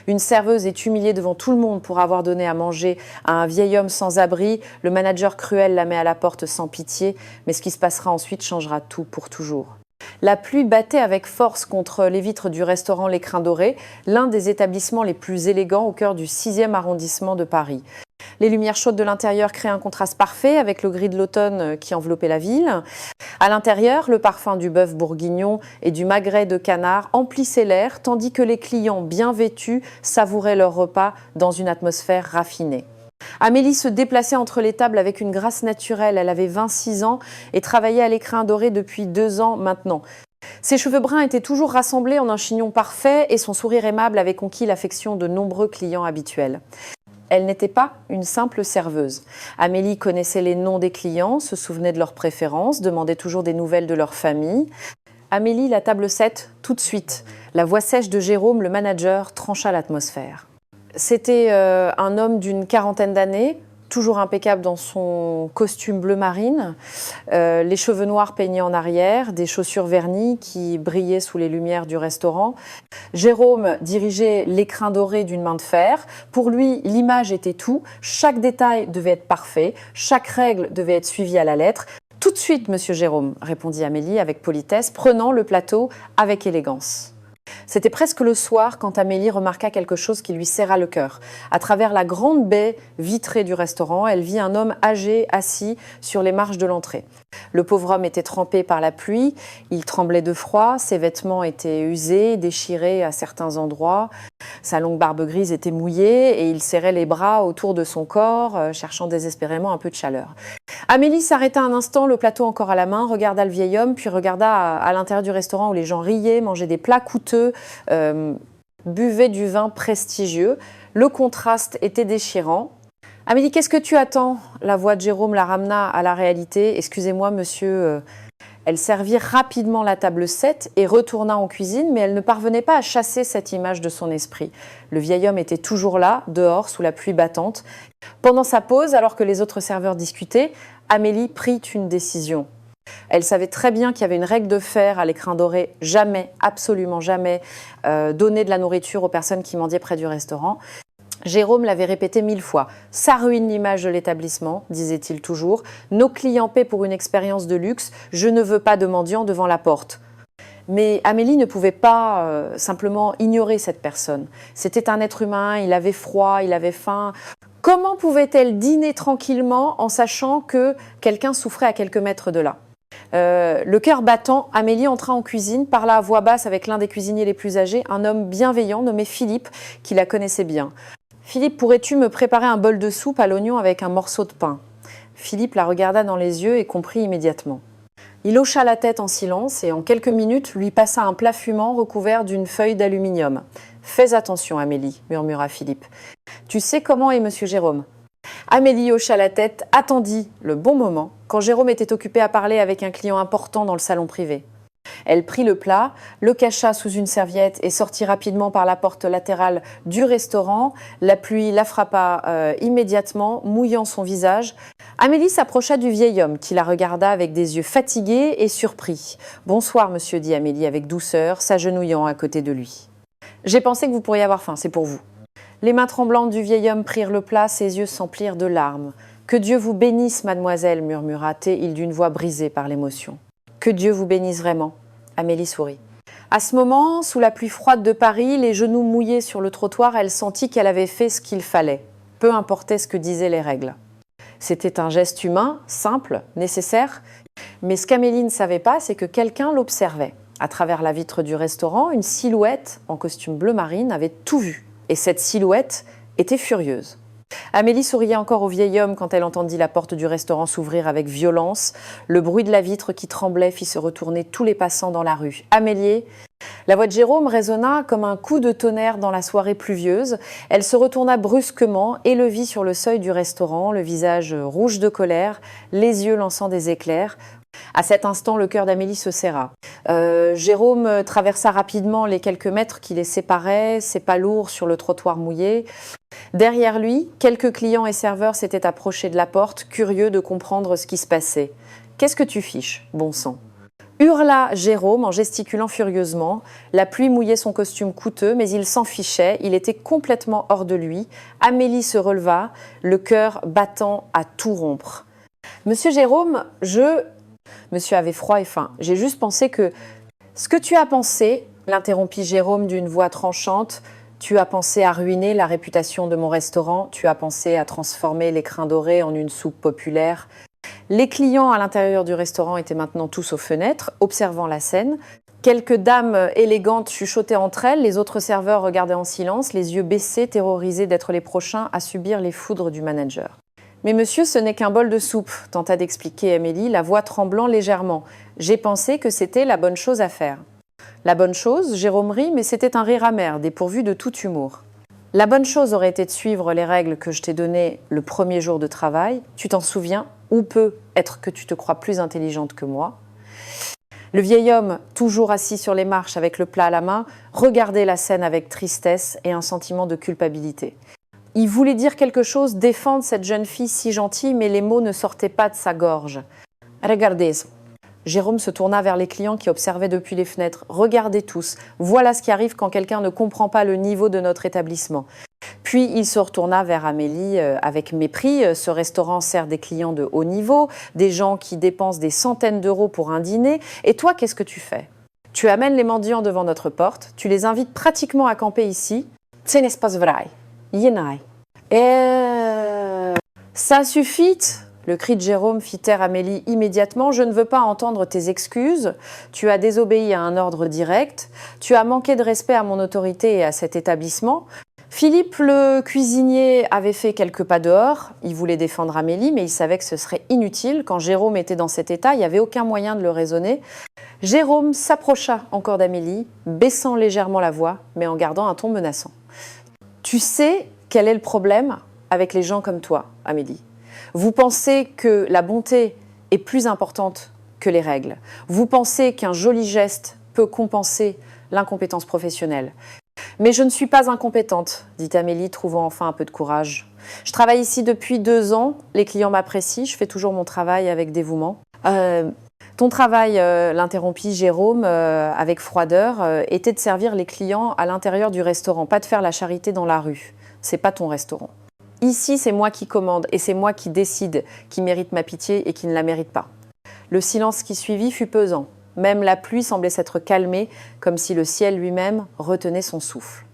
Une serveuse est humiliée devant tout le monde pour avoir donné à manger à un vieil homme sans abri. Le manager cruel la met à la porte sans pitié. Mais ce qui se passera ensuite changera tout pour toujours. La pluie battait avec force contre les vitres du restaurant L'Écrin Doré, l'un des établissements les plus élégants au cœur du 6e arrondissement de Paris. Les lumières chaudes de l'intérieur créaient un contraste parfait avec le gris de l'automne qui enveloppait la ville. À l'intérieur, le parfum du bœuf bourguignon et du magret de canard emplissait l'air, tandis que les clients bien vêtus savouraient leur repas dans une atmosphère raffinée. Amélie se déplaçait entre les tables avec une grâce naturelle. Elle avait 26 ans et travaillait à L'Écrin Doré depuis 2 ans maintenant. Ses cheveux bruns étaient toujours rassemblés en un chignon parfait et son sourire aimable avait conquis l'affection de nombreux clients habituels. Elle n'était pas une simple serveuse. Amélie connaissait les noms des clients, se souvenait de leurs préférences, demandait toujours des nouvelles de leur famille. Amélie, la table 7, tout de suite. La voix sèche de Jérôme, le manager, trancha l'atmosphère. C'était un homme d'une quarantaine d'années, toujours impeccable dans son costume bleu marine, les cheveux noirs peignés en arrière, des chaussures vernies qui brillaient sous les lumières du restaurant. Jérôme dirigeait L'Écrin Doré d'une main de fer. Pour lui, l'image était tout, chaque détail devait être parfait, chaque règle devait être suivie à la lettre. « Tout de suite, monsieur Jérôme », répondit Amélie avec politesse, prenant le plateau avec élégance. C'était presque le soir quand Amélie remarqua quelque chose qui lui serra le cœur. À travers la grande baie vitrée du restaurant, elle vit un homme âgé assis sur les marches de l'entrée. Le pauvre homme était trempé par la pluie, il tremblait de froid, ses vêtements étaient usés, déchirés à certains endroits. Sa longue barbe grise était mouillée et il serrait les bras autour de son corps, cherchant désespérément un peu de chaleur. Amélie s'arrêta un instant, le plateau encore à la main, regarda le vieil homme, puis regarda à l'intérieur du restaurant où les gens riaient, mangeaient des plats coûteux, buvaient du vin prestigieux. Le contraste était déchirant. « Amélie, qu'est-ce que tu attends ?» La voix de Jérôme la ramena à la réalité. « Excusez-moi, monsieur. » Elle servit rapidement la table 7 et retourna en cuisine, mais elle ne parvenait pas à chasser cette image de son esprit. Le vieil homme était toujours là, dehors, sous la pluie battante. Pendant sa pause, alors que les autres serveurs discutaient, Amélie prit une décision. Elle savait très bien qu'il y avait une règle de fer à L'Écrin Doré, jamais, absolument jamais, donner de la nourriture aux personnes qui mendiaient près du restaurant. Jérôme l'avait répété 1000 fois. « Ça ruine l'image de l'établissement », disait-il toujours. « Nos clients paient pour une expérience de luxe. Je ne veux pas de mendiants devant la porte. » Mais Amélie ne pouvait pas simplement ignorer cette personne. C'était un être humain, il avait froid, il avait faim. Comment pouvait-elle dîner tranquillement en sachant que quelqu'un souffrait à quelques mètres de là ? Le cœur battant, Amélie entra en cuisine, parla à voix basse avec l'un des cuisiniers les plus âgés, un homme bienveillant nommé Philippe, qui la connaissait bien. « Philippe, pourrais-tu me préparer un bol de soupe à l'oignon avec un morceau de pain ?» Philippe la regarda dans les yeux et comprit immédiatement. Il hocha la tête en silence et en quelques minutes lui passa un plat fumant recouvert d'une feuille d'aluminium. « Fais attention, Amélie, » murmura Philippe. « Tu sais comment est monsieur Jérôme ?» Amélie hocha la tête, attendit le bon moment, quand Jérôme était occupé à parler avec un client important dans le salon privé. Elle prit le plat, le cacha sous une serviette et sortit rapidement par la porte latérale du restaurant. La pluie la frappa immédiatement, mouillant son visage. Amélie s'approcha du vieil homme qui la regarda avec des yeux fatigués et surpris. « Bonsoir, monsieur », dit Amélie avec douceur, s'agenouillant à côté de lui. « J'ai pensé que vous pourriez avoir faim, c'est pour vous. » Les mains tremblantes du vieil homme prirent le plat, ses yeux s'emplirent de larmes. « Que Dieu vous bénisse, mademoiselle », murmura-t-il d'une voix brisée par l'émotion. « Que Dieu vous bénisse vraiment », Amélie sourit. À ce moment, sous la pluie froide de Paris, les genoux mouillés sur le trottoir, elle sentit qu'elle avait fait ce qu'il fallait, peu importait ce que disaient les règles. C'était un geste humain, simple, nécessaire, mais ce qu'Amélie ne savait pas, c'est que quelqu'un l'observait. À travers la vitre du restaurant, une silhouette en costume bleu marine avait tout vu. Et cette silhouette était furieuse. Amélie souriait encore au vieil homme quand elle entendit la porte du restaurant s'ouvrir avec violence. Le bruit de la vitre qui tremblait fit se retourner tous les passants dans la rue. « Amélie !» La voix de Jérôme résonna comme un coup de tonnerre dans la soirée pluvieuse. Elle se retourna brusquement et le vit sur le seuil du restaurant, le visage rouge de colère, les yeux lançant des éclairs. À cet instant, le cœur d'Amélie se serra. Jérôme traversa rapidement les quelques mètres qui les séparaient, ses pas lourds sur le trottoir mouillé. Derrière lui, quelques clients et serveurs s'étaient approchés de la porte, curieux de comprendre ce qui se passait. « Qu'est-ce que tu fiches, bon sang ?» Hurla Jérôme en gesticulant furieusement. La pluie mouillait son costume coûteux, mais il s'en fichait, il était complètement hors de lui. Amélie se releva, le cœur battant à tout rompre. « Monsieur Jérôme, Monsieur avait froid et faim. « J'ai juste pensé que… » « Ce que tu as pensé, » l'interrompit Jérôme d'une voix tranchante, « tu as pensé à ruiner la réputation de mon restaurant, tu as pensé à transformer l'écrin doré en une soupe populaire. » Les clients à l'intérieur du restaurant étaient maintenant tous aux fenêtres, observant la scène. Quelques dames élégantes chuchotaient entre elles, les autres serveurs regardaient en silence, les yeux baissés, terrorisés d'être les prochains à subir les foudres du manager. « Mais monsieur, ce n'est qu'un bol de soupe », tenta d'expliquer Amélie, la voix tremblant légèrement. « J'ai pensé que c'était la bonne chose à faire. » La bonne chose, Jérôme rit, mais c'était un rire amer, dépourvu de tout humour. La bonne chose aurait été de suivre les règles que je t'ai données le premier jour de travail. Tu t'en souviens, ou peut être que tu te crois plus intelligente que moi. Le vieil homme, toujours assis sur les marches avec le plat à la main, regardait la scène avec tristesse et un sentiment de culpabilité. Il voulait dire quelque chose, défendre cette jeune fille si gentille, mais les mots ne sortaient pas de sa gorge. « Regardez !» Jérôme se tourna vers les clients qui observaient depuis les fenêtres. « Regardez tous, voilà ce qui arrive quand quelqu'un ne comprend pas le niveau de notre établissement. » Puis il se retourna vers Amélie avec mépris. Ce restaurant sert des clients de haut niveau, des gens qui dépensent des centaines d'euros pour un dîner. Et toi, qu'est-ce que tu fais? Tu amènes les mendiants devant notre porte, tu les invites pratiquement à camper ici. « Ce n'est pas vrai. Yenai. » Ça suffit !» Le cri de Jérôme fit taire Amélie immédiatement. « Je ne veux pas entendre tes excuses. Tu as désobéi à un ordre direct. Tu as manqué de respect à mon autorité et à cet établissement. » Philippe, le cuisinier, avait fait quelques pas dehors. Il voulait défendre Amélie, mais il savait que ce serait inutile. Quand Jérôme était dans cet état, il n'y avait aucun moyen de le raisonner. Jérôme s'approcha encore d'Amélie, baissant légèrement la voix, mais en gardant un ton menaçant. « Tu sais quel est le problème avec les gens comme toi, Amélie ? Vous pensez que la bonté est plus importante que les règles. Vous pensez qu'un joli geste peut compenser l'incompétence professionnelle. Mais je ne suis pas incompétente, dit Amélie, trouvant enfin un peu de courage. Je travaille ici depuis 2 ans, les clients m'apprécient, je fais toujours mon travail avec dévouement. Ton travail, l'interrompit Jérôme avec froideur, était de servir les clients à l'intérieur du restaurant, pas de faire la charité dans la rue. C'est pas ton restaurant. Ici, c'est moi qui commande et c'est moi qui décide qui mérite ma pitié et qui ne la mérite pas. Le silence qui suivit fut pesant. Même la pluie semblait s'être calmée, comme si le ciel lui-même retenait son souffle.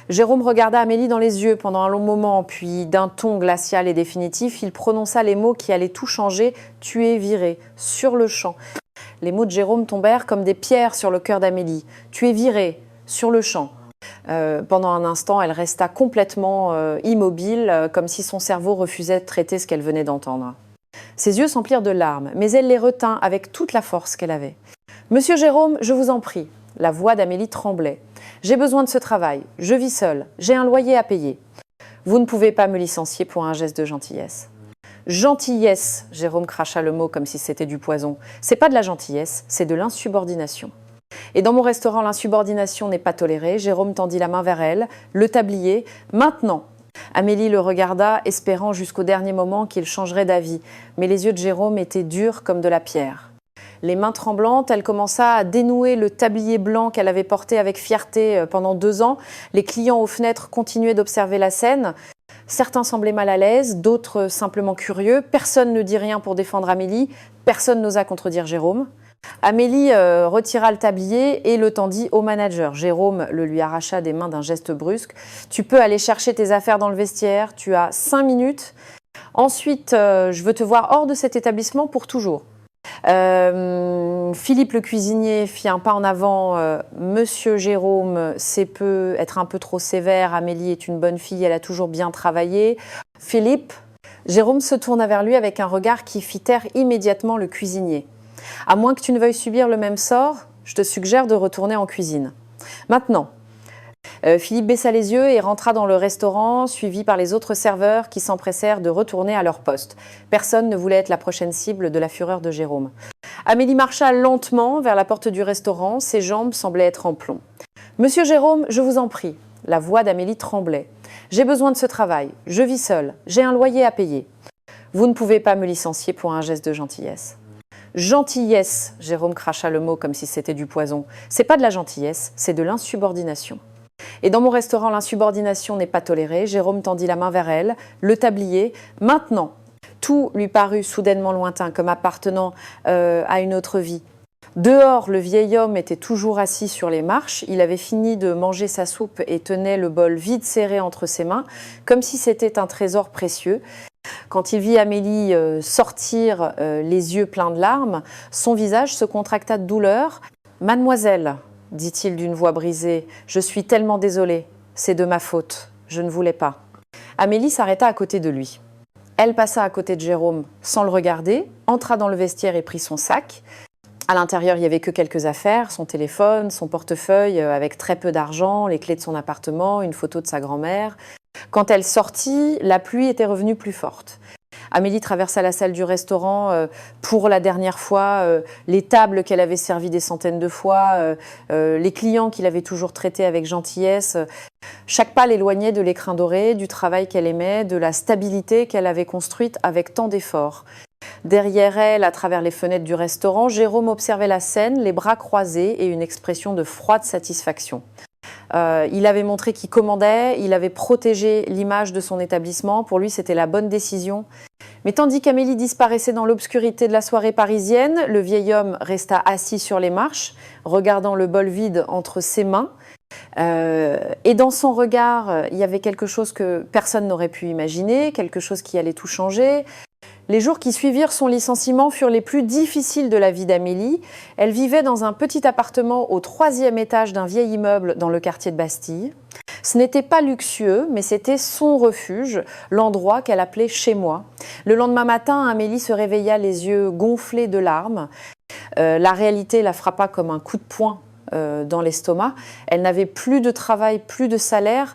Jérôme regarda Amélie dans les yeux pendant un long moment, puis d'un ton glacial et définitif, il prononça les mots qui allaient tout changer. « Tu es virée, sur le champ ». Les mots de Jérôme tombèrent comme des pierres sur le cœur d'Amélie. « Tu es virée, sur le champ ». Pendant un instant, elle resta complètement immobile, comme si son cerveau refusait de traiter ce qu'elle venait d'entendre. Ses yeux s'emplirent de larmes, mais elle les retint avec toute la force qu'elle avait. « Monsieur Jérôme, je vous en prie. » La voix d'Amélie tremblait. « J'ai besoin de ce travail. Je vis seule. J'ai un loyer à payer. Vous ne pouvez pas me licencier pour un geste de gentillesse. » « Gentillesse !» Jérôme cracha le mot comme si c'était du poison. « C'est pas de la gentillesse, c'est de l'insubordination. » Et dans mon restaurant, l'insubordination n'est pas tolérée. Jérôme tendit la main vers elle, le tablier. « Maintenant !» Amélie le regarda, espérant jusqu'au dernier moment qu'il changerait d'avis. Mais les yeux de Jérôme étaient durs comme de la pierre. Les mains tremblantes, elle commença à dénouer le tablier blanc qu'elle avait porté avec fierté pendant 2 ans. Les clients aux fenêtres continuaient d'observer la scène. Certains semblaient mal à l'aise, d'autres simplement curieux. Personne ne dit rien pour défendre Amélie. Personne n'osa contredire Jérôme. Amélie retira le tablier et le tendit au manager. Jérôme le lui arracha des mains d'un geste brusque. « Tu peux aller chercher tes affaires dans le vestiaire. Tu as 5 minutes. Ensuite, je veux te voir hors de cet établissement pour toujours. » Philippe le cuisinier fit un pas en avant. Monsieur Jérôme, c'est peut être un peu trop sévère. Amélie est une bonne fille, elle a toujours bien travaillé. Philippe, Jérôme se tourna vers lui avec un regard qui fit taire immédiatement le cuisinier. À moins que tu ne veuilles subir le même sort, je te suggère de retourner en cuisine. Maintenant. Philippe baissa les yeux et rentra dans le restaurant, suivi par les autres serveurs qui s'empressèrent de retourner à leur poste. Personne ne voulait être la prochaine cible de la fureur de Jérôme. Amélie marcha lentement vers la porte du restaurant, ses jambes semblaient être en plomb. « Monsieur Jérôme, je vous en prie. » La voix d'Amélie tremblait. « J'ai besoin de ce travail. Je vis seule. J'ai un loyer à payer. Vous ne pouvez pas me licencier pour un geste de gentillesse. » Gentillesse, Jérôme cracha le mot comme si c'était du poison. C'est pas de la gentillesse, c'est de l'insubordination. Et dans mon restaurant, l'insubordination n'est pas tolérée. Jérôme tendit la main vers elle, le tablier. Maintenant, tout lui parut soudainement lointain, comme appartenant à une autre vie. Dehors, le vieil homme était toujours assis sur les marches. Il avait fini de manger sa soupe et tenait le bol vide serré entre ses mains, comme si c'était un trésor précieux. Quand il vit Amélie sortir les yeux pleins de larmes, son visage se contracta de douleur. « Mademoiselle », dit-il d'une voix brisée, « je suis tellement désolé. C'est de ma faute. Je ne voulais pas. » Amélie s'arrêta à côté de lui. Elle passa à côté de Jérôme sans le regarder, entra dans le vestiaire et prit son sac. À l'intérieur, il n'y avait que quelques affaires, son téléphone, son portefeuille avec très peu d'argent, les clés de son appartement, une photo de sa grand-mère. Quand elle sortit, la pluie était revenue plus forte. Amélie traversa la salle du restaurant pour la dernière fois, les tables qu'elle avait servies des centaines de fois, les clients qu'il avait toujours traités avec gentillesse. Chaque pas l'éloignait de l'écrin doré, du travail qu'elle aimait, de la stabilité qu'elle avait construite avec tant d'efforts. Derrière elle, à travers les fenêtres du restaurant, Jérôme observait la scène, les bras croisés et une expression de froide satisfaction. Il avait montré qu'il commandait, il avait protégé l'image de son établissement. Pour lui, c'était la bonne décision. Mais tandis qu'Amélie disparaissait dans l'obscurité de la soirée parisienne, le vieil homme resta assis sur les marches, regardant le bol vide entre ses mains. Et dans son regard, il y avait quelque chose que personne n'aurait pu imaginer, quelque chose qui allait tout changer. Les jours qui suivirent son licenciement furent les plus difficiles de la vie d'Amélie. Elle vivait dans un petit appartement au 3e étage d'un vieil immeuble dans le quartier de Bastille. Ce n'était pas luxueux, mais c'était son refuge, l'endroit qu'elle appelait « chez moi ». Le lendemain matin, Amélie se réveilla les yeux gonflés de larmes. La réalité la frappa comme un coup de poing dans l'estomac. Elle n'avait plus de travail, plus de salaire.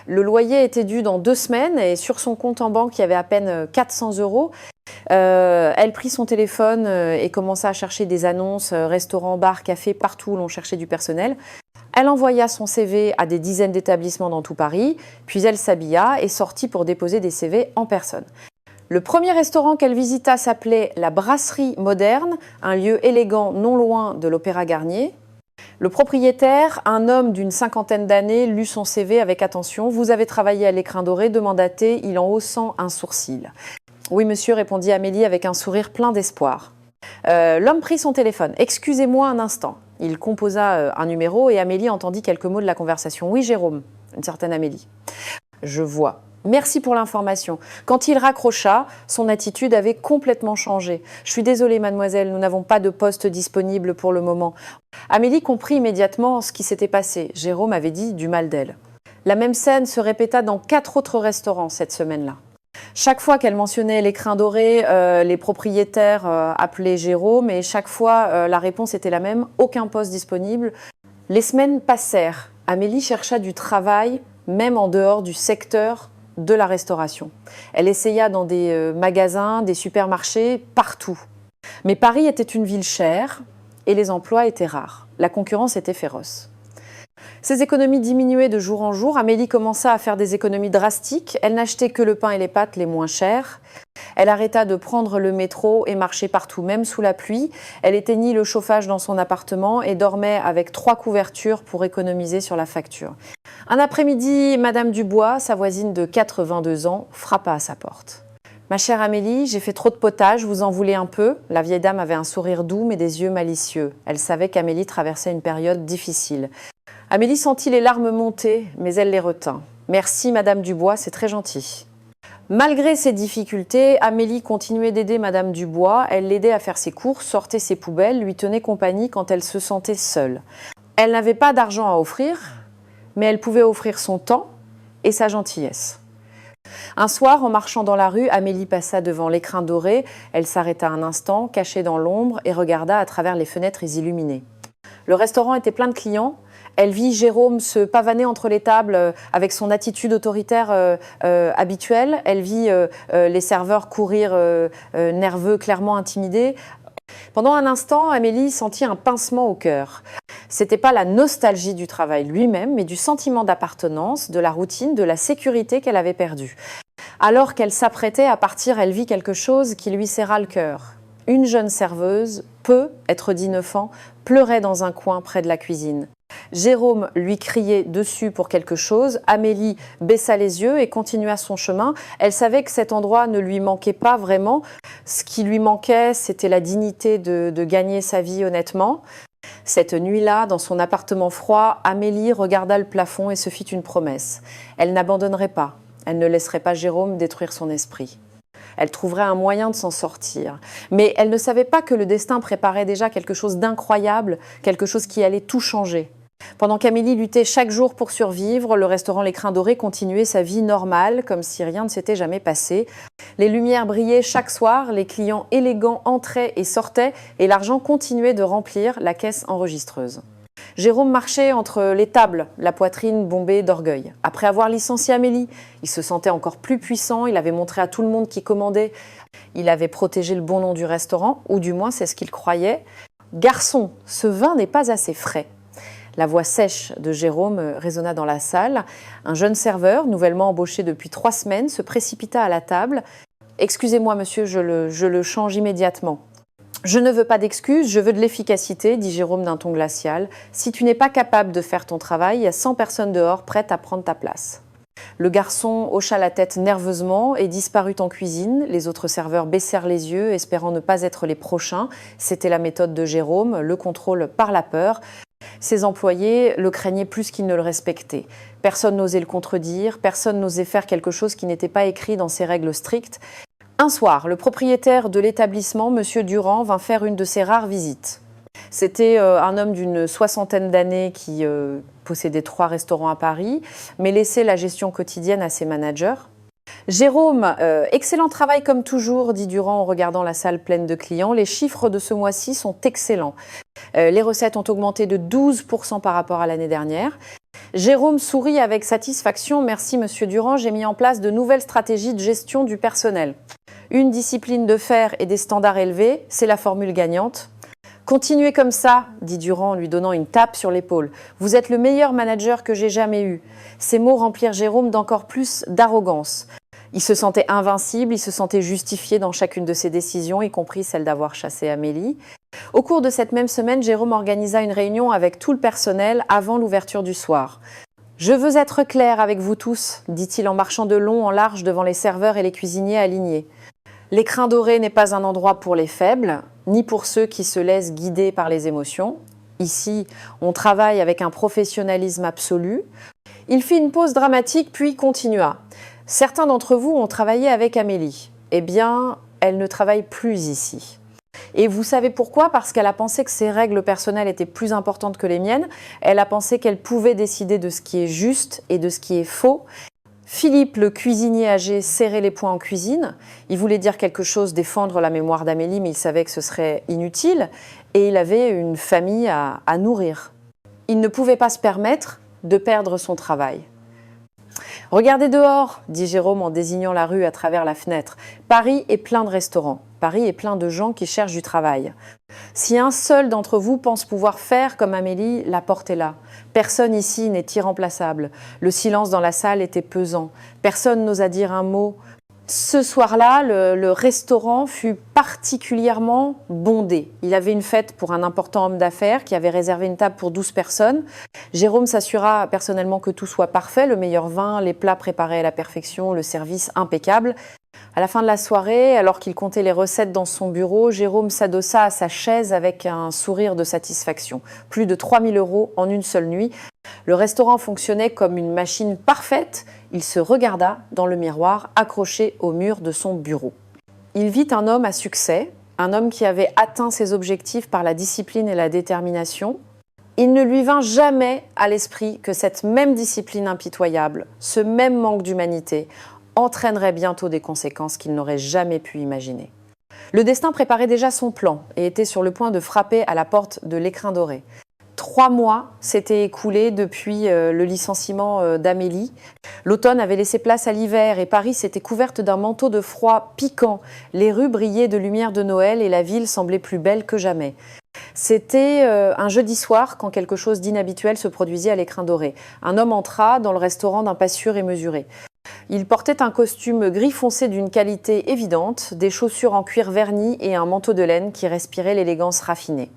Le loyer était dû dans 2 semaines et sur son compte en banque, il y avait à peine 400 €. Elle prit son téléphone et commença à chercher des annonces, restaurants, bars, cafés, partout où l'on cherchait du personnel. Elle envoya son CV à des dizaines d'établissements dans tout Paris, puis elle s'habilla et sortit pour déposer des CV en personne. Le premier restaurant qu'elle visita s'appelait la Brasserie Moderne, un lieu élégant non loin de l'Opéra Garnier. Le propriétaire, un homme d'une 50aine d'années, lut son CV avec attention. « Vous avez travaillé à l'écrin doré ?» demanda-t-il en haussant un sourcil. « Oui, monsieur », répondit Amélie avec un sourire plein d'espoir. L'homme prit son téléphone. « Excusez-moi un instant. » Il composa un numéro et Amélie entendit quelques mots de la conversation. « Oui, Jérôme », une certaine Amélie. « Je vois. Merci pour l'information. » Quand il raccrocha, son attitude avait complètement changé. « Je suis désolée, mademoiselle, nous n'avons pas de poste disponible pour le moment. » Amélie comprit immédiatement ce qui s'était passé. Jérôme avait dit du mal d'elle. La même scène se répéta dans 4 autres restaurants cette semaine-là. Chaque fois qu'elle mentionnait l'écrin doré, les propriétaires appelaient Jérôme et chaque fois la réponse était la même, aucun poste disponible. Les semaines passèrent. Amélie chercha du travail, même en dehors du secteur de la restauration. Elle essaya dans des magasins, des supermarchés, partout. Mais Paris était une ville chère et les emplois étaient rares. La concurrence était féroce. Ses économies diminuaient de jour en jour. Amélie commença à faire des économies drastiques. Elle n'achetait que le pain et les pâtes les moins chers. Elle arrêta de prendre le métro et marchait partout, même sous la pluie. Elle éteignit le chauffage dans son appartement et dormait avec 3 couvertures pour économiser sur la facture. Un après-midi, Madame Dubois, sa voisine de 82 ans, frappa à sa porte. « Ma chère Amélie, j'ai fait trop de potage, vous en voulez un peu ?» La vieille dame avait un sourire doux mais des yeux malicieux. Elle savait qu'Amélie traversait une période difficile. Amélie sentit les larmes monter, mais elle les retint. « Merci, Madame Dubois, c'est très gentil. » Malgré ces difficultés, Amélie continuait d'aider Madame Dubois. Elle l'aidait à faire ses courses, sortait ses poubelles, lui tenait compagnie quand elle se sentait seule. Elle n'avait pas d'argent à offrir, mais elle pouvait offrir son temps et sa gentillesse. Un soir, en marchant dans la rue, Amélie passa devant l'écrin doré. Elle s'arrêta un instant, cachée dans l'ombre, et regarda à travers les fenêtres illuminées. Le restaurant était plein de clients. Elle vit Jérôme se pavaner entre les tables avec son attitude autoritaire habituelle. Elle vit les serveurs courir nerveux, clairement intimidés. Pendant un instant, Amélie sentit un pincement au cœur. C'était pas la nostalgie du travail lui-même, mais du sentiment d'appartenance, de la routine, de la sécurité qu'elle avait perdue. Alors qu'elle s'apprêtait à partir, elle vit quelque chose qui lui serra le cœur. une jeune serveuse, peu, être dit neufant, pleurait dans un coin près de la cuisine. Jérôme lui criait dessus pour quelque chose. Amélie baissa les yeux et continua son chemin. Elle savait que cet endroit ne lui manquait pas vraiment. Ce qui lui manquait, c'était la dignité de gagner sa vie honnêtement. Cette nuit-là, dans son appartement froid, Amélie regarda le plafond et se fit une promesse. Elle n'abandonnerait pas. Elle ne laisserait pas Jérôme détruire son esprit. Elle trouverait un moyen de s'en sortir. Mais elle ne savait pas que le destin préparait déjà quelque chose d'incroyable, quelque chose qui allait tout changer. Pendant qu'Amélie luttait chaque jour pour survivre, le restaurant L'Écrin Doré continuait sa vie normale, comme si rien ne s'était jamais passé. Les lumières brillaient chaque soir, les clients élégants entraient et sortaient, et l'argent continuait de remplir la caisse enregistreuse. Jérôme marchait entre les tables, la poitrine bombée d'orgueil. Après avoir licencié Amélie, il se sentait encore plus puissant, il avait montré à tout le monde qui commandait. Il avait protégé le bon nom du restaurant, ou du moins c'est ce qu'il croyait. « Garçon, ce vin n'est pas assez frais ». La voix sèche de Jérôme résonna dans la salle. Un jeune serveur, nouvellement embauché depuis 3 semaines, se précipita à la table. « Excusez-moi, monsieur, je le change immédiatement. » « Je ne veux pas d'excuses, je veux de l'efficacité, dit Jérôme d'un ton glacial. Si tu n'es pas capable de faire ton travail, il y a 100 personnes dehors prêtes à prendre ta place. » Le garçon hocha la tête nerveusement et disparut en cuisine. Les autres serveurs baissèrent les yeux, espérant ne pas être les prochains. C'était la méthode de Jérôme, le contrôle par la peur. Ses employés le craignaient plus qu'ils ne le respectaient. Personne n'osait le contredire, personne n'osait faire quelque chose qui n'était pas écrit dans ses règles strictes. Un soir, le propriétaire de l'établissement, M. Durand, vint faire une de ses rares visites. C'était un homme d'une 60aine d'années qui possédait 3 restaurants à Paris, mais laissait la gestion quotidienne à ses managers. « Jérôme, excellent travail comme toujours, dit Durand en regardant la salle pleine de clients. Les chiffres de ce mois-ci sont excellents. Les recettes ont augmenté de 12% par rapport à l'année dernière. » Jérôme sourit avec satisfaction. « Merci, Monsieur Durand, j'ai mis en place de nouvelles stratégies de gestion du personnel. Une discipline de fer et des standards élevés, c'est la formule gagnante. » « Continuez comme ça, dit Durand en lui donnant une tape sur l'épaule. Vous êtes le meilleur manager que j'ai jamais eu. Ces mots remplirent Jérôme d'encore plus d'arrogance. Il se sentait invincible, il se sentait justifié dans chacune de ses décisions, y compris celle d'avoir chassé Amélie. Au cours de cette même semaine, Jérôme organisa une réunion avec tout le personnel avant l'ouverture du soir. « Je veux être clair avec vous tous, dit-il en marchant de long en large devant les serveurs et les cuisiniers alignés. L'Écrin Doré n'est pas un endroit pour les faibles, ni pour ceux qui se laissent guider par les émotions. Ici, on travaille avec un professionnalisme absolu. » Il fit une pause dramatique, puis continua. « Certains d'entre vous ont travaillé avec Amélie. Eh bien, elle ne travaille plus ici. Et vous savez pourquoi ? Parce qu'elle a pensé que ses règles personnelles étaient plus importantes que les miennes. Elle a pensé qu'elle pouvait décider de ce qui est juste et de ce qui est faux. » Philippe, le cuisinier âgé, serrait les poings en cuisine. Il voulait dire quelque chose, défendre la mémoire d'Amélie, mais il savait que ce serait inutile. Et il avait une famille à nourrir. Il ne pouvait pas se permettre de perdre son travail. « Regardez dehors, dit Jérôme en désignant la rue à travers la fenêtre. Paris est plein de restaurants. Paris est plein de gens qui cherchent du travail. Si un seul d'entre vous pense pouvoir faire comme Amélie, la porte est là. Personne ici n'est irremplaçable. » Le silence dans la salle était pesant. Personne n'osa dire un mot. Ce soir-là, le restaurant fut particulièrement bondé. Il y avait une fête pour un important homme d'affaires qui avait réservé une table pour 12 personnes. Jérôme s'assura personnellement que tout soit parfait, le meilleur vin, les plats préparés à la perfection, le service impeccable. À la fin de la soirée, alors qu'il comptait les recettes dans son bureau, Jérôme s'adossa à sa chaise avec un sourire de satisfaction. Plus de 3 000 € en une seule nuit. Le restaurant fonctionnait comme une machine parfaite. Il se regarda dans le miroir accroché au mur de son bureau. Il vit un homme à succès, un homme qui avait atteint ses objectifs par la discipline et la détermination. Il ne lui vint jamais à l'esprit que cette même discipline impitoyable, ce même manque d'humanité, entraînerait bientôt des conséquences qu'il n'aurait jamais pu imaginer. Le destin préparait déjà son plan et était sur le point de frapper à la porte de l'Écrin Doré. 3 mois s'étaient écoulés depuis le licenciement d'Amélie. L'automne avait laissé place à l'hiver et Paris s'était couverte d'un manteau de froid piquant. Les rues brillaient de lumière de Noël et la ville semblait plus belle que jamais. C'était un jeudi soir quand quelque chose d'inhabituel se produisit à l'Écrin Doré. Un homme entra dans le restaurant d'un pas sûr et mesuré. Il portait un costume gris foncé d'une qualité évidente, des chaussures en cuir verni et un manteau de laine qui respirait l'élégance raffinée.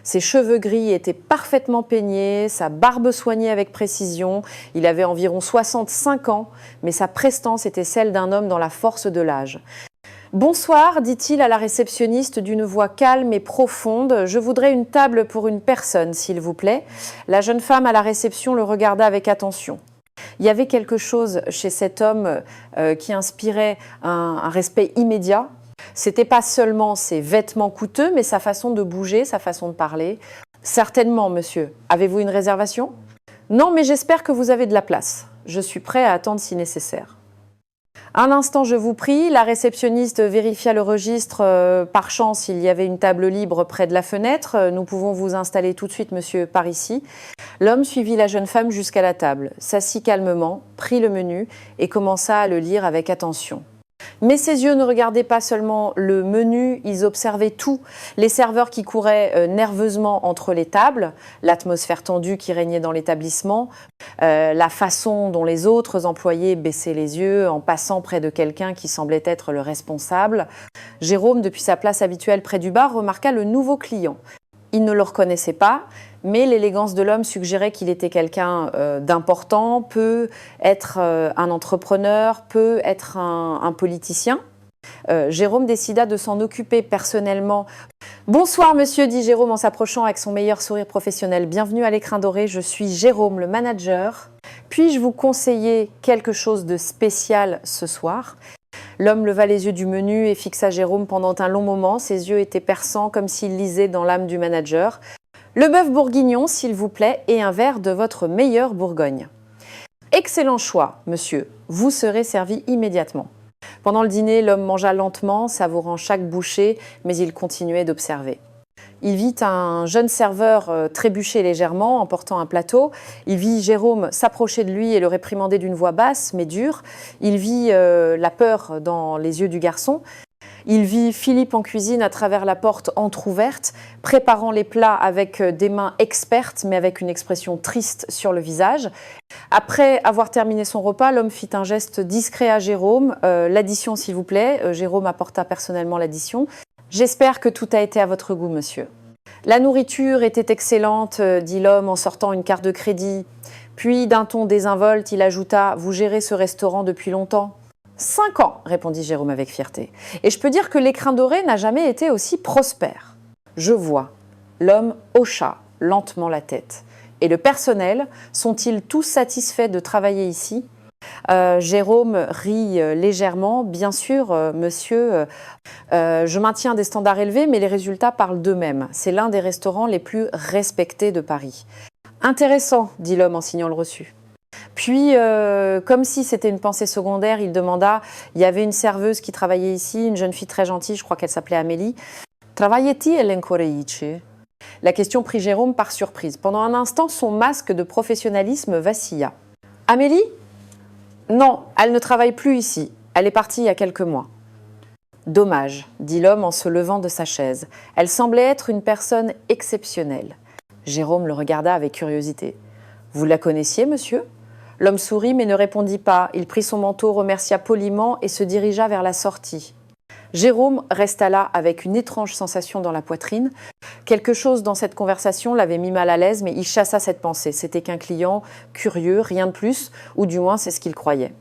Ses cheveux gris étaient parfaitement peignés, sa barbe soignée avec précision. Il avait environ 65 ans, mais sa prestance était celle d'un homme dans la force de l'âge. « Bonsoir », dit-il à la réceptionniste d'une voix calme et profonde. « Je voudrais une table pour une personne, s'il vous plaît. » La jeune femme à la réception le regarda avec attention. Il y avait quelque chose chez cet homme qui inspirait un respect immédiat. C'était pas seulement ses vêtements coûteux, mais sa façon de bouger, sa façon de parler. « Certainement, monsieur. Avez-vous une réservation ? » ?»« Non, mais j'espère que vous avez de la place. Je suis prêt à attendre si nécessaire. » Un instant, je vous prie. La réceptionniste vérifia le registre. Par chance, il y avait une table libre près de la fenêtre. Nous pouvons vous installer tout de suite, monsieur, par ici. L'homme suivit la jeune femme jusqu'à la table, s'assit calmement, prit le menu et commença à le lire avec attention. Mais ses yeux ne regardaient pas seulement le menu, ils observaient tout. Les serveurs qui couraient nerveusement entre les tables, l'atmosphère tendue qui régnait dans l'établissement, la façon dont les autres employés baissaient les yeux en passant près de quelqu'un qui semblait être le responsable. Jérôme, depuis sa place habituelle près du bar, remarqua le nouveau client. Il ne le reconnaissait pas, mais l'élégance de l'homme suggérait qu'il était quelqu'un d'important, peut être un entrepreneur, peut être un politicien. Jérôme décida de s'en occuper personnellement. « Bonsoir monsieur », dit Jérôme en s'approchant avec son meilleur sourire professionnel. « Bienvenue à l'Écrin Doré, je suis Jérôme, le manager. Puis-je vous conseiller quelque chose de spécial ce soir ?» L'homme leva les yeux du menu et fixa Jérôme pendant un long moment. Ses yeux étaient perçants comme s'il lisait dans l'âme du manager. « Le bœuf bourguignon, s'il vous plaît, et un verre de votre meilleure Bourgogne. »« Excellent choix, monsieur. Vous serez servi immédiatement. » Pendant le dîner, l'homme mangea lentement, savourant chaque bouchée, mais il continuait d'observer. Il vit un jeune serveur trébucher légèrement en portant un plateau. Il vit Jérôme s'approcher de lui et le réprimander d'une voix basse mais dure. Il vit la peur dans les yeux du garçon. Il vit Philippe en cuisine à travers la porte entr'ouverte, préparant les plats avec des mains expertes mais avec une expression triste sur le visage. Après avoir terminé son repas, l'homme fit un geste discret à Jérôme. « L'addition, s'il vous plaît. » Jérôme apporta personnellement l'addition. « J'espère que tout a été à votre goût, monsieur. » « La nourriture était excellente, dit l'homme en sortant une carte de crédit. Puis, d'un ton désinvolte, il ajouta « Vous gérez ce restaurant depuis longtemps ?»« 5 ans, répondit Jérôme avec fierté. Et je peux dire que l'Écrin Doré n'a jamais été aussi prospère. Je vois. L'homme hocha lentement la tête. Et le personnel, sont-ils tous satisfaits de travailler ici ? Jérôme rit légèrement. « Bien sûr, monsieur, je maintiens des standards élevés, mais les résultats parlent d'eux-mêmes. C'est l'un des restaurants les plus respectés de Paris. »« Intéressant, » dit l'homme en signant le reçu. Puis, comme si c'était une pensée secondaire, il demanda « Il y avait une serveuse qui travaillait ici, une jeune fille très gentille, je crois qu'elle s'appelait Amélie. Travaillait-elle ancora ici ?» La question prit Jérôme par surprise. Pendant un instant, son masque de professionnalisme vacilla. « Amélie ? Non, elle ne travaille plus ici. Elle est partie il y a quelques mois. »« Dommage, » dit l'homme en se levant de sa chaise. Elle semblait être une personne exceptionnelle. Jérôme le regarda avec curiosité. « Vous la connaissiez, monsieur ?» L'homme sourit mais ne répondit pas. Il prit son manteau, remercia poliment et se dirigea vers la sortie. Jérôme resta là avec une étrange sensation dans la poitrine. Quelque chose dans cette conversation l'avait mis mal à l'aise, mais il chassa cette pensée. C'était qu'un client curieux, rien de plus, ou du moins c'est ce qu'il croyait.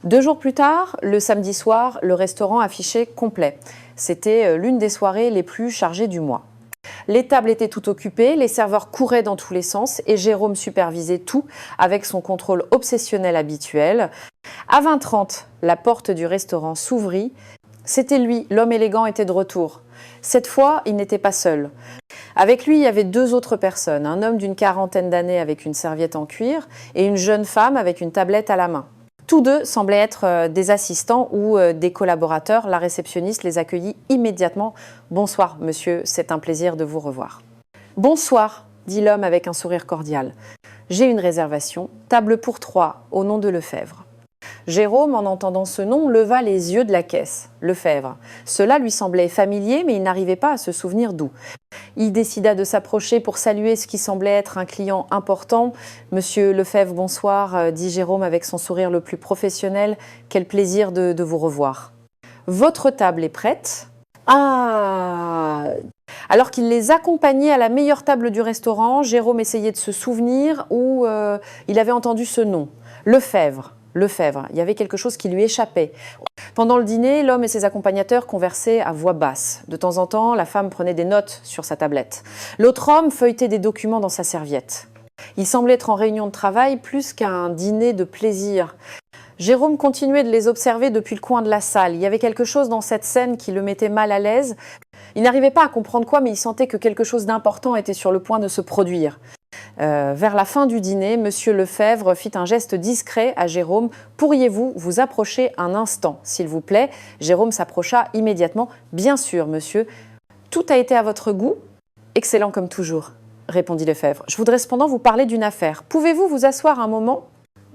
2 jours plus tard, le samedi soir, le restaurant affichait complet. C'était l'une des soirées les plus chargées du mois. Les tables étaient toutes occupées, les serveurs couraient dans tous les sens et Jérôme supervisait tout avec son contrôle obsessionnel habituel. À 20h30, la porte du restaurant s'ouvrit. C'était lui, l'homme élégant était de retour. Cette fois, il n'était pas seul. Avec lui, il y avait 2 autres personnes, un homme d'une 40aine d'années avec une serviette en cuir et une jeune femme avec une tablette à la main. Tous 2 semblaient être des assistants ou des collaborateurs. La réceptionniste les accueillit immédiatement. « Bonsoir, monsieur, c'est un plaisir de vous revoir. »« Bonsoir, » dit l'homme avec un sourire cordial. « J'ai une réservation, table pour 3, au nom de Lefebvre. » Jérôme, en entendant ce nom, leva les yeux de la caisse. Lefebvre. Cela lui semblait familier, mais il n'arrivait pas à se souvenir d'où. Il décida de s'approcher pour saluer ce qui semblait être un client important. « Monsieur Lefebvre, bonsoir », dit Jérôme avec son sourire le plus professionnel. « Quel plaisir de vous revoir. »« Votre table est prête ?»« Ah !» Alors qu'il les accompagnait à la meilleure table du restaurant, Jérôme essayait de se souvenir où il avait entendu ce nom. Lefebvre. Lefebvre. Il y avait quelque chose qui lui échappait. Pendant le dîner, l'homme et ses accompagnateurs conversaient à voix basse. De temps en temps, la femme prenait des notes sur sa tablette. L'autre homme feuilletait des documents dans sa serviette. Il semblait être en réunion de travail plus qu'à un dîner de plaisir. Jérôme continuait de les observer depuis le coin de la salle. Il y avait quelque chose dans cette scène qui le mettait mal à l'aise. Il n'arrivait pas à comprendre quoi, mais il sentait que quelque chose d'important était sur le point de se produire. Vers la fin du dîner, Monsieur Lefebvre fit un geste discret à Jérôme. « Pourriez-vous vous approcher un instant, s'il vous plaît ?» Jérôme s'approcha immédiatement. « Bien sûr, monsieur. Tout a été à votre goût ?»« Excellent comme toujours, » répondit Lefebvre. « Je voudrais cependant vous parler d'une affaire. Pouvez-vous vous asseoir un moment ?»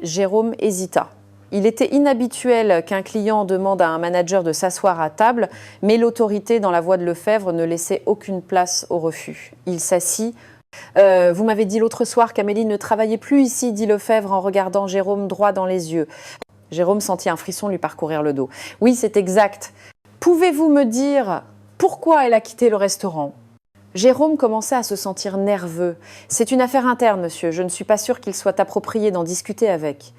Jérôme hésita. Il était inhabituel qu'un client demande à un manager de s'asseoir à table, mais l'autorité dans la voix de Lefebvre ne laissait aucune place au refus. Il s'assit. Vous m'avez dit l'autre soir qu'Amélie ne travaillait plus ici, dit Lefebvre en regardant Jérôme droit dans les yeux. Jérôme sentit un frisson lui parcourir le dos. Oui, c'est exact. Pouvez-vous me dire pourquoi elle a quitté le restaurant ? Jérôme commençait à se sentir nerveux. C'est une affaire interne, monsieur. Je ne suis pas sûre qu'il soit approprié d'en discuter avec.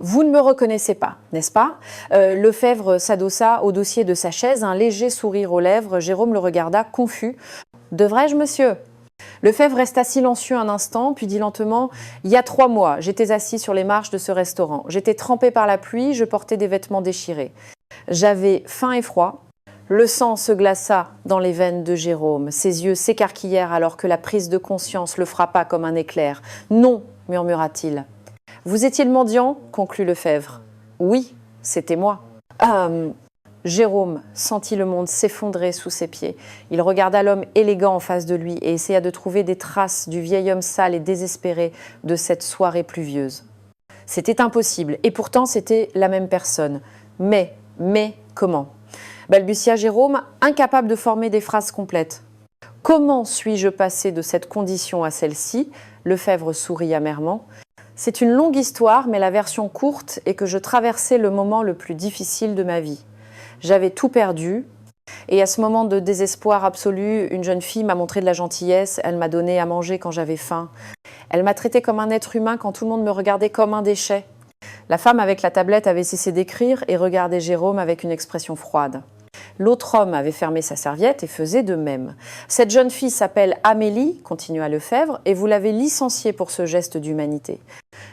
Vous ne me reconnaissez pas, n'est-ce pas ? Lefebvre s'adossa au dossier de sa chaise, un léger sourire aux lèvres. Jérôme le regarda, confus. « Devrais-je, monsieur ?» Lefebvre resta silencieux un instant, puis dit lentement « Il y a 3 mois, j'étais assis sur les marches de ce restaurant. J'étais trempé par la pluie, je portais des vêtements déchirés. J'avais faim et froid. Le sang se glaça dans les veines de Jérôme. Ses yeux s'écarquillèrent alors que la prise de conscience le frappa comme un éclair. « Non !» murmura-t-il. « Vous étiez le mendiant ?» conclut Lefebvre. « Oui, c'était moi. » Jérôme sentit le monde s'effondrer sous ses pieds. Il regarda l'homme élégant en face de lui et essaya de trouver des traces du vieil homme sale et désespéré de cette soirée pluvieuse. C'était impossible, et pourtant c'était la même personne. Mais comment ? Balbutia Jérôme, incapable de former des phrases complètes. Comment suis-je passé de cette condition à celle-ci ? Lefebvre sourit amèrement. C'est une longue histoire, mais la version courte est que je traversais le moment le plus difficile de ma vie. J'avais tout perdu, et à ce moment de désespoir absolu, une jeune fille m'a montré de la gentillesse, elle m'a donné à manger quand j'avais faim. Elle m'a traité comme un être humain quand tout le monde me regardait comme un déchet. La femme avec la tablette avait cessé d'écrire et regardait Jérôme avec une expression froide. L'autre homme avait fermé sa serviette et faisait de même. « Cette jeune fille s'appelle Amélie, continua Lefebvre, et vous l'avez licenciée pour ce geste d'humanité. »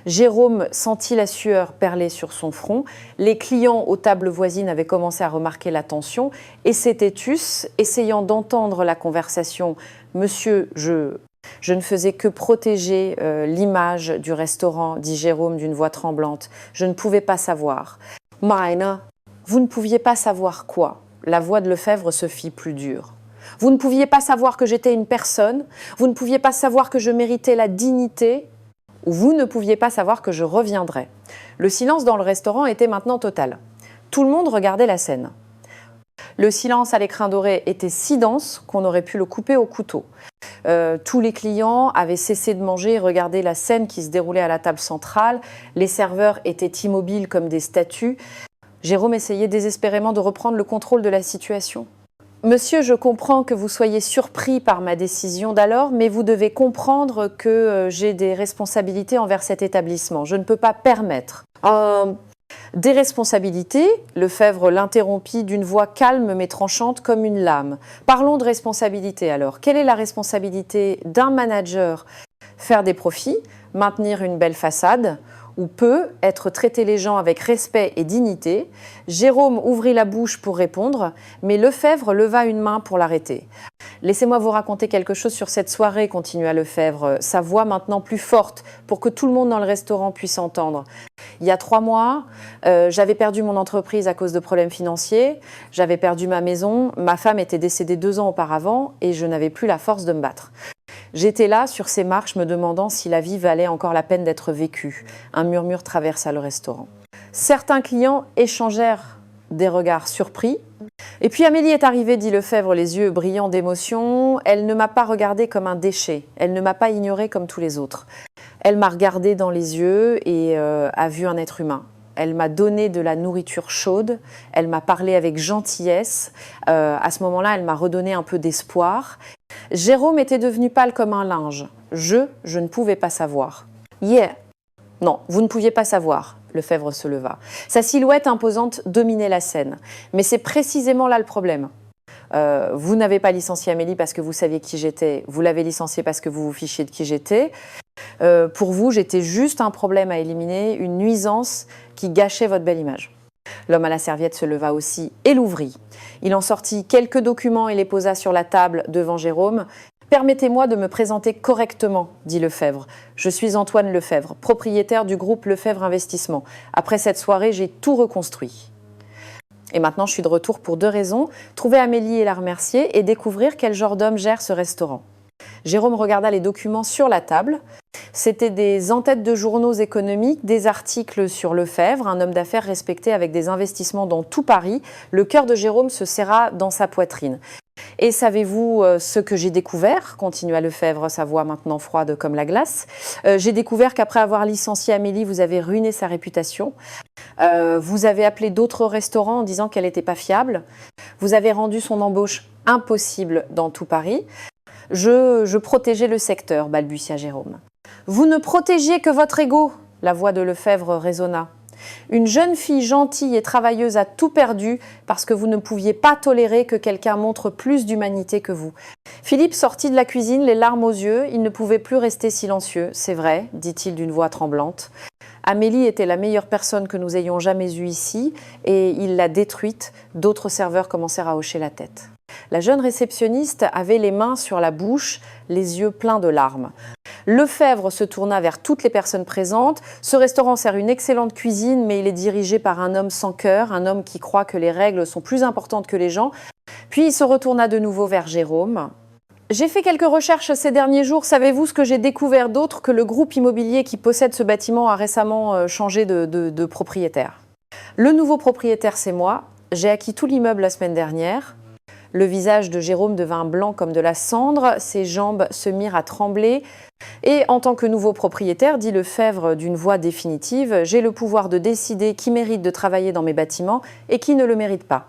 Jérôme sentit la sueur perler sur son front. Les clients aux tables voisines avaient commencé à remarquer la tension et s'étaient tus, essayant d'entendre la conversation. « Monsieur, je ne faisais que protéger l'image du restaurant, dit Jérôme d'une voix tremblante. Je ne pouvais pas savoir. Meine, vous ne pouviez pas savoir quoi ? La voix de Lefebvre se fit plus dure. Vous ne pouviez pas savoir que j'étais une personne, vous ne pouviez pas savoir que je méritais la dignité, ou vous ne pouviez pas savoir que je reviendrais. Le silence dans le restaurant était maintenant total. Tout le monde regardait la scène. Le silence à l'écrin doré était si dense qu'on aurait pu le couper au couteau. Tous les clients avaient cessé de manger et regardaient la scène qui se déroulait à la table centrale. Les serveurs étaient immobiles comme des statues. Jérôme essayait désespérément de reprendre le contrôle de la situation. « Monsieur, je comprends que vous soyez surpris par ma décision d'alors, mais vous devez comprendre que j'ai des responsabilités envers cet établissement. Je ne peux pas permettre. » Des responsabilités, Lefebvre l'interrompit d'une voix calme mais tranchante comme une lame. Parlons de responsabilité alors. Quelle est la responsabilité d'un manager ? Faire des profits, maintenir une belle façade, ou peut traiter les gens avec respect et dignité. Jérôme ouvrit la bouche pour répondre, mais Lefebvre leva une main pour l'arrêter. « Laissez-moi vous raconter quelque chose sur cette soirée, continua Lefebvre, sa voix maintenant plus forte pour que tout le monde dans le restaurant puisse entendre. Il y a 3 mois, j'avais perdu mon entreprise à cause de problèmes financiers, j'avais perdu ma maison, ma femme était décédée 2 ans auparavant et je n'avais plus la force de me battre. J'étais là, sur ces marches, me demandant si la vie valait encore la peine d'être vécue. Un murmure traversa le restaurant. Certains clients échangèrent des regards surpris. Et puis Amélie est arrivée, dit Lefebvre, les yeux brillants d'émotion. Elle ne m'a pas regardée comme un déchet. Elle ne m'a pas ignorée comme tous les autres. Elle m'a regardée dans les yeux et a vu un être humain. Elle m'a donné de la nourriture chaude. Elle m'a parlé avec gentillesse. À ce moment-là, elle m'a redonné un peu d'espoir. Jérôme était devenu pâle comme un linge. Je ne pouvais pas savoir. Yeah. Non, vous ne pouviez pas savoir. Lefebvre se leva. Sa silhouette imposante dominait la scène. Mais c'est précisément là le problème. Vous n'avez pas licencié Amélie parce que vous saviez qui j'étais. Vous l'avez licenciée parce que vous vous fichiez de qui j'étais. Pour vous, j'étais juste un problème à éliminer, une nuisance qui gâchait votre belle image. L'homme à la serviette se leva aussi et l'ouvrit. Il en sortit quelques documents et les posa sur la table devant Jérôme. « Permettez-moi de me présenter correctement, dit Lefebvre. Je suis Antoine Lefebvre, propriétaire du groupe Lefebvre Investissement. Après cette soirée, j'ai tout reconstruit. Et maintenant, je suis de retour pour 2 raisons. Trouver Amélie et la remercier et découvrir quel genre d'homme gère ce restaurant. » Jérôme regarda les documents sur la table. C'étaient des en-têtes de journaux économiques, des articles sur Lefebvre, un homme d'affaires respecté avec des investissements dans tout Paris. Le cœur de Jérôme se serra dans sa poitrine. « Et savez-vous ce que j'ai découvert ?» continua Lefebvre, sa voix maintenant froide comme la glace. J'ai découvert qu'après avoir licencié Amélie, vous avez ruiné sa réputation. Vous avez appelé d'autres restaurants en disant qu'elle n'était pas fiable. Vous avez rendu son embauche impossible dans tout Paris. Je protégeais le secteur, balbutia Jérôme. Vous ne protégiez que votre ego, la voix de Lefebvre résonna. Une jeune fille gentille et travailleuse a tout perdu parce que vous ne pouviez pas tolérer que quelqu'un montre plus d'humanité que vous. Philippe sortit de la cuisine, les larmes aux yeux. Il ne pouvait plus rester silencieux. C'est vrai, dit-il d'une voix tremblante. Amélie était la meilleure personne que nous ayons jamais eue ici et il l'a détruite. D'autres serveurs commencèrent à hocher la tête. La jeune réceptionniste avait les mains sur la bouche, les yeux pleins de larmes. Lefebvre se tourna vers toutes les personnes présentes. Ce restaurant sert une excellente cuisine, mais il est dirigé par un homme sans cœur, un homme qui croit que les règles sont plus importantes que les gens. Puis il se retourna de nouveau vers Jérôme. J'ai fait quelques recherches ces derniers jours. Savez-vous ce que j'ai découvert d'autre que le groupe immobilier qui possède ce bâtiment a récemment changé de propriétaire? Le nouveau propriétaire, c'est moi. J'ai acquis tout l'immeuble la semaine dernière. Le visage de Jérôme devint blanc comme de la cendre, ses jambes se mirent à trembler. Et en tant que nouveau propriétaire, dit Lefebvre d'une voix définitive, j'ai le pouvoir de décider qui mérite de travailler dans mes bâtiments et qui ne le mérite pas.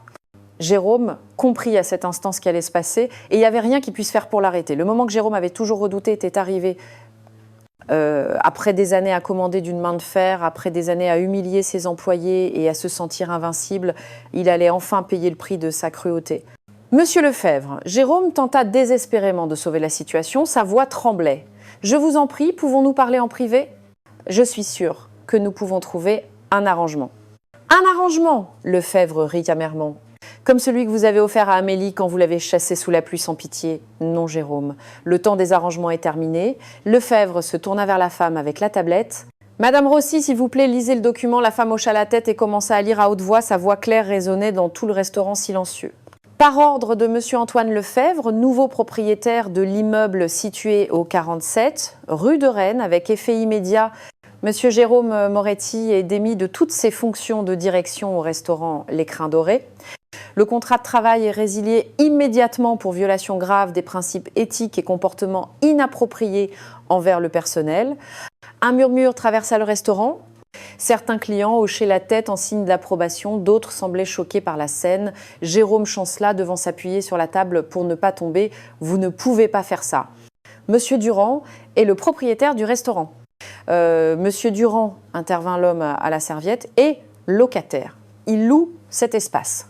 Jérôme comprit à cet instant ce qui allait se passer et il n'y avait rien qui puisse faire pour l'arrêter. Le moment que Jérôme avait toujours redouté était arrivé. Après des années à commander d'une main de fer, après des années à humilier ses employés et à se sentir invincible, il allait enfin payer le prix de sa cruauté. Monsieur Lefebvre, Jérôme tenta désespérément de sauver la situation, sa voix tremblait. Je vous en prie, pouvons-nous parler en privé? Je suis sûre que nous pouvons trouver un arrangement. Un arrangement? Lefebvre rit amèrement. Comme celui que vous avez offert à Amélie quand vous l'avez chassée sous la pluie sans pitié. Non, Jérôme, le temps des arrangements est terminé. Lefebvre se tourna vers la femme avec la tablette. Madame Rossi, s'il vous plaît, lisez le document. La femme hocha la tête et commença à lire à haute voix. Sa voix claire résonnait dans tout le restaurant silencieux. Par ordre de monsieur Antoine Lefebvre, nouveau propriétaire de l'immeuble situé au 47, rue de Rennes, avec effet immédiat, monsieur Jérôme Moretti est démis de toutes ses fonctions de direction au restaurant Les Crins Dorés. Le contrat de travail est résilié immédiatement pour violation grave des principes éthiques et comportements inappropriés envers le personnel. Un murmure traversa le restaurant. Certains clients hochaient la tête en signe d'approbation, d'autres semblaient choqués par la scène. Jérôme chancela devant s'appuyer sur la table pour ne pas tomber. « Vous ne pouvez pas faire ça. » Monsieur Durand est le propriétaire du restaurant. Monsieur Durand, intervint l'homme à la serviette, est locataire. Il loue cet espace.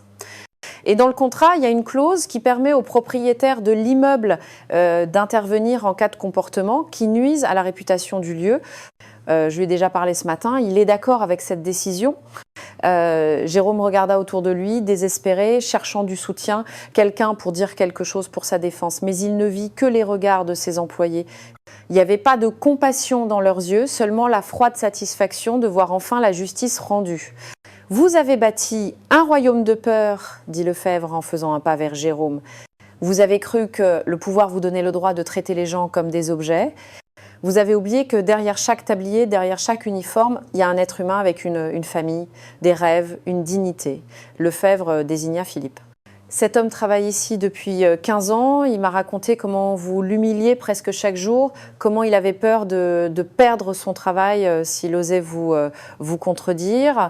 Et dans le contrat, il y a une clause qui permet au propriétaire de l'immeuble d'intervenir en cas de comportement qui nuise à la réputation du lieu. Je lui ai déjà parlé ce matin, il est d'accord avec cette décision. Jérôme regarda autour de lui, désespéré, cherchant du soutien, quelqu'un pour dire quelque chose pour sa défense. Mais il ne vit que les regards de ses employés. Il n'y avait pas de compassion dans leurs yeux, seulement la froide satisfaction de voir enfin la justice rendue. « Vous avez bâti un royaume de peur, dit Lefebvre en faisant un pas vers Jérôme. Vous avez cru que le pouvoir vous donnait le droit de traiter les gens comme des objets. Vous avez oublié que derrière chaque tablier, derrière chaque uniforme, il y a un être humain avec une famille, des rêves, une dignité. Lefebvre désigna Philippe. Cet homme travaille ici depuis 15 ans. Il m'a raconté comment vous l'humiliez presque chaque jour, comment il avait peur de perdre son travail s'il osait vous contredire.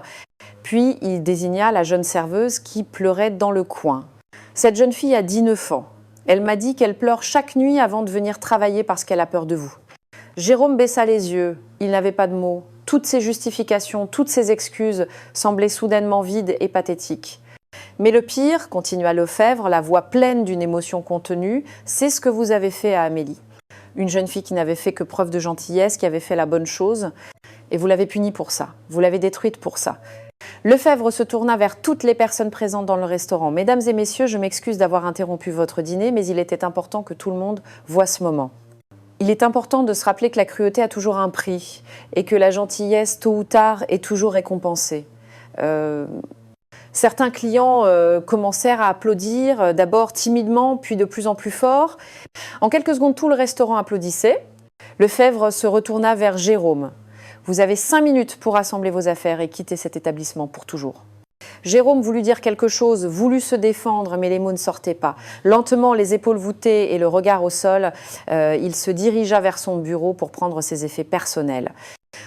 Puis il désigna la jeune serveuse qui pleurait dans le coin. Cette jeune fille a 19 ans. Elle m'a dit qu'elle pleure chaque nuit avant de venir travailler parce qu'elle a peur de vous. Jérôme baissa les yeux. Il n'avait pas de mots. Toutes ses justifications, toutes ses excuses semblaient soudainement vides et pathétiques. Mais le pire, continua Lefebvre, la voix pleine d'une émotion contenue, c'est ce que vous avez fait à Amélie. Une jeune fille qui n'avait fait que preuve de gentillesse, qui avait fait la bonne chose, et vous l'avez punie pour ça, vous l'avez détruite pour ça. Lefebvre se tourna vers toutes les personnes présentes dans le restaurant. « Mesdames et messieurs, je m'excuse d'avoir interrompu votre dîner, mais il était important que tout le monde voie ce moment. Il est important de se rappeler que la cruauté a toujours un prix, et que la gentillesse, tôt ou tard, est toujours récompensée. Certains clients commencèrent à applaudir, d'abord timidement, puis de plus en plus fort. En quelques secondes, tout le restaurant applaudissait. Lefebvre se retourna vers Jérôme. « Vous avez 5 minutes pour rassembler vos affaires et quitter cet établissement pour toujours. » Jérôme voulut dire quelque chose, voulut se défendre, mais les mots ne sortaient pas. Lentement, les épaules voûtées et le regard au sol, il se dirigea vers son bureau pour prendre ses effets personnels.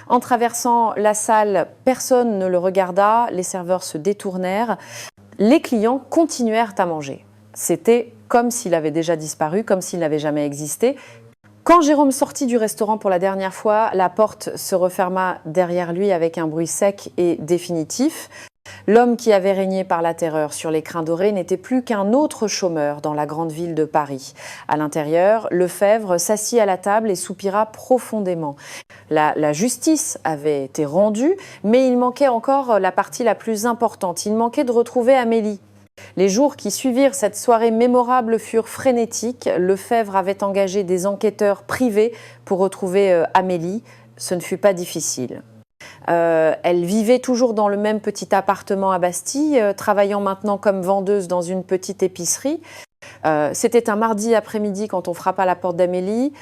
En traversant la salle, personne ne le regarda, les serveurs se détournèrent. Les clients continuèrent à manger. C'était comme s'il avait déjà disparu, comme s'il n'avait jamais existé. Quand Jérôme sortit du restaurant pour la dernière fois, la porte se referma derrière lui avec un bruit sec et définitif. L'homme qui avait régné par la terreur sur l'écrin doré n'était plus qu'un autre chômeur dans la grande ville de Paris. À l'intérieur, Lefebvre s'assit à la table et soupira profondément. La justice avait été rendue, mais il manquait encore la partie la plus importante. Il manquait de retrouver Amélie. Les jours qui suivirent cette soirée mémorable furent frénétiques. Lefebvre avait engagé des enquêteurs privés pour retrouver Amélie. Ce ne fut pas difficile. Elle vivait toujours dans le même petit appartement à Bastille, travaillant maintenant comme vendeuse dans une petite épicerie. C'était un mardi après-midi quand on frappa à la porte d'Amélie.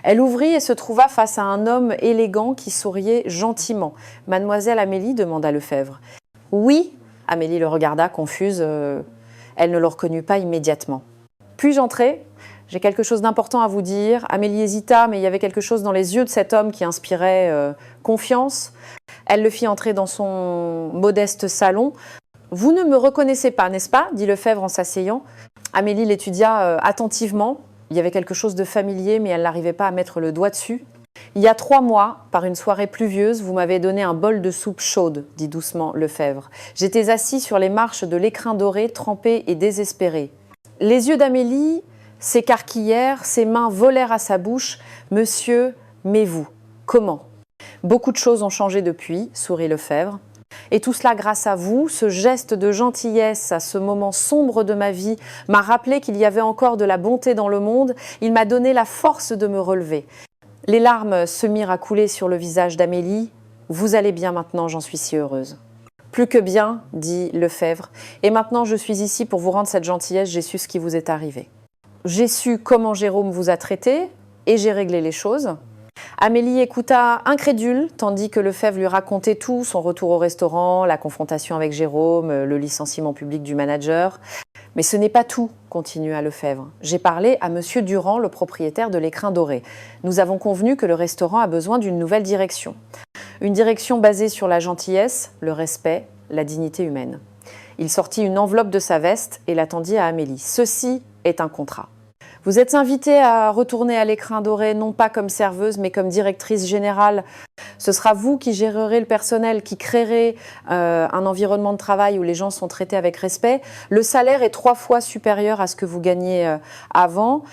Elle ouvrit et se trouva face à un homme élégant qui souriait gentiment. « Mademoiselle Amélie ?» demanda Lefebvre. « Oui !» Amélie le regarda, confuse. Elle ne le reconnut pas immédiatement. « Puis-je entrer ? J'ai quelque chose d'important à vous dire. » Amélie hésita, mais il y avait quelque chose dans les yeux de cet homme qui inspirait confiance. Elle le fit entrer dans son modeste salon. « Vous ne me reconnaissez pas, n'est-ce pas ?» dit Lefebvre en s'asseyant. Amélie l'étudia attentivement. Il y avait quelque chose de familier, mais elle n'arrivait pas à mettre le doigt dessus. « Il y a 3 mois, par une soirée pluvieuse, vous m'avez donné un bol de soupe chaude, dit doucement Lefebvre. J'étais assis sur les marches de l'écrin doré, trempé et désespéré. Les yeux d'Amélie s'écarquillèrent, ses mains volèrent à sa bouche. « Monsieur, mais vous, comment ?» « Beaucoup de choses ont changé depuis, sourit Lefebvre. Et tout cela grâce à vous, ce geste de gentillesse à ce moment sombre de ma vie m'a rappelé qu'il y avait encore de la bonté dans le monde. Il m'a donné la force de me relever. Les larmes se mirent à couler sur le visage d'Amélie. Vous allez bien maintenant, j'en suis si heureuse. Plus que bien, dit Lefebvre. Et maintenant, je suis ici pour vous rendre cette gentillesse. J'ai su ce qui vous est arrivé. J'ai su comment Jérôme vous a traité et j'ai réglé les choses. Amélie écouta incrédule, tandis que Lefebvre lui racontait tout, son retour au restaurant, la confrontation avec Jérôme, le licenciement public du manager. « Mais ce n'est pas tout, continua Lefebvre. J'ai parlé à Monsieur Durand, le propriétaire de l'écrin doré. Nous avons convenu que le restaurant a besoin d'une nouvelle direction. Une direction basée sur la gentillesse, le respect, la dignité humaine. Il sortit une enveloppe de sa veste et la tendit à Amélie. « Ceci est un contrat. Vous êtes invitée à retourner à l'écrin doré, non pas comme serveuse, mais comme directrice générale. Ce sera vous qui gérerez le personnel, qui créerez un environnement de travail où les gens sont traités avec respect. Le salaire est 3 fois supérieur à ce que vous gagnez avant. »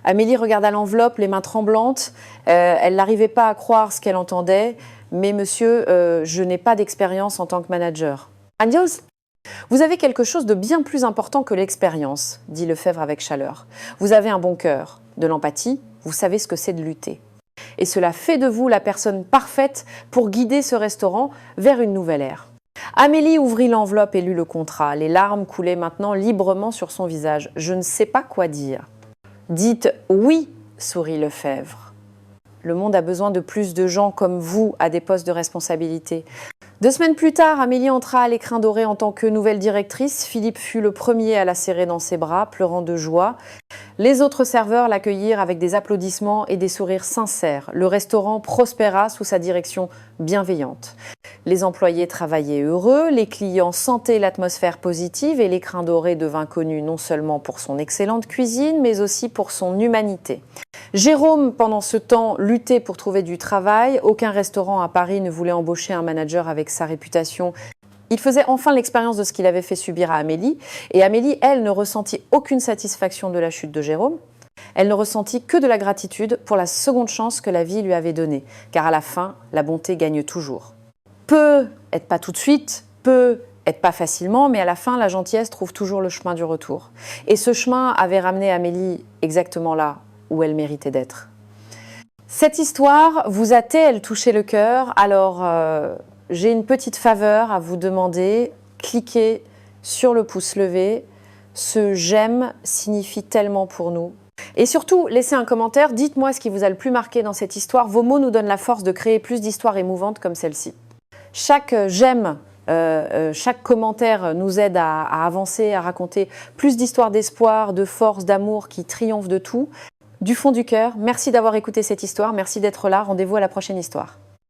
Amélie regarda l'enveloppe, les mains tremblantes. Elle n'arrivait pas à croire ce qu'elle entendait. « Mais monsieur, je n'ai pas d'expérience en tant que manager. »« Adios !» « Vous avez quelque chose de bien plus important que l'expérience, dit Lefebvre avec chaleur. Vous avez un bon cœur, de l'empathie, vous savez ce que c'est de lutter. Et cela fait de vous la personne parfaite pour guider ce restaurant vers une nouvelle ère. » Amélie ouvrit l'enveloppe et lut le contrat. Les larmes coulaient maintenant librement sur son visage. « Je ne sais pas quoi dire. »« Dites oui, sourit Lefebvre. Le monde a besoin de plus de gens comme vous à des postes de responsabilité. 2 semaines plus tard, Amélie entra à l'Écrin doré en tant que nouvelle directrice. Philippe fut le premier à la serrer dans ses bras, pleurant de joie. Les autres serveurs l'accueillirent avec des applaudissements et des sourires sincères. Le restaurant prospéra sous sa direction bienveillante. Les employés travaillaient heureux, les clients sentaient l'atmosphère positive et l'Écrin doré devint connu non seulement pour son excellente cuisine, mais aussi pour son humanité. Jérôme, pendant ce temps, luttait pour trouver du travail. Aucun restaurant à Paris ne voulait embaucher un manager avec sa réputation. Il faisait enfin l'expérience de ce qu'il avait fait subir à Amélie. Et Amélie, elle, ne ressentit aucune satisfaction de la chute de Jérôme. Elle ne ressentit que de la gratitude pour la seconde chance que la vie lui avait donnée. Car à la fin, la bonté gagne toujours. Peut-être pas tout de suite, peut-être pas facilement, mais à la fin, la gentillesse trouve toujours le chemin du retour. Et ce chemin avait ramené Amélie exactement là où elle méritait d'être. Cette histoire vous a-t-elle touché le cœur? Alors, j'ai une petite faveur à vous demander. Cliquez sur le pouce levé. Ce j'aime signifie tellement pour nous. Et surtout, laissez un commentaire. Dites-moi ce qui vous a le plus marqué dans cette histoire. Vos mots nous donnent la force de créer plus d'histoires émouvantes comme celle-ci. Chaque j'aime, chaque commentaire nous aide à avancer, à raconter plus d'histoires d'espoir, de force, d'amour qui triomphent de tout. Du fond du cœur, merci d'avoir écouté cette histoire, merci d'être là. Rendez-vous à la prochaine histoire.